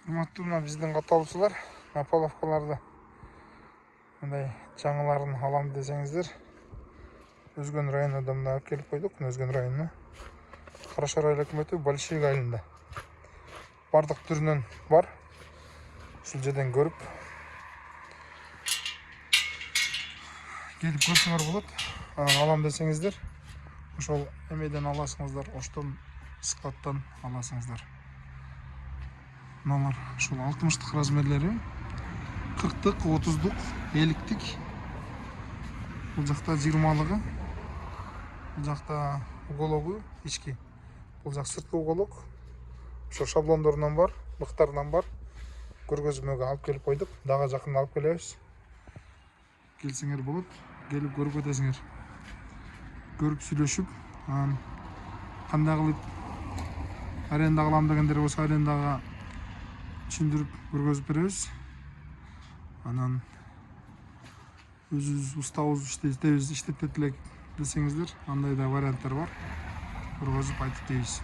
Урматтуу мына биздин катталуучулар, Аполловкаларды мындай жаңыларын алам десеңиздер, Өзгөн районуна мына алып келип койдук. Өзгөн районуна Карашар айыл өкмөтү Большевик айылында бардык түрүнөн бар. Ушул жерден көрүп келип көрсөңөр болот. Анан алам десеңиздер, ошол эмеден аласыңыздар, оштон складтан аласыңыздар. Мыналар ушул 60-тык размерлери, 40-тык, 30-дук, 50-тик. Бул жакта 20-лыгы, бул жакта угологу ички. Бул жак сырткы уголок. Ошо шаблондорунан бар, мыктарынан бар. Көргөзмөгө алып келип койдук. Дагы жакында алып келебиз. Келсеңер болот, келип көрүп кетесиңер. Көрүп сүйлөшүп, анан кандай кылып аренда кылам дегендер болсо арендага түшүндүрүп көргөзүп беребиз. Анан өзүбүз устабыз иштетебиз, иштетет элек десеңиздер, андай да варианттар бар. Көргөзүп айтып дейбиз.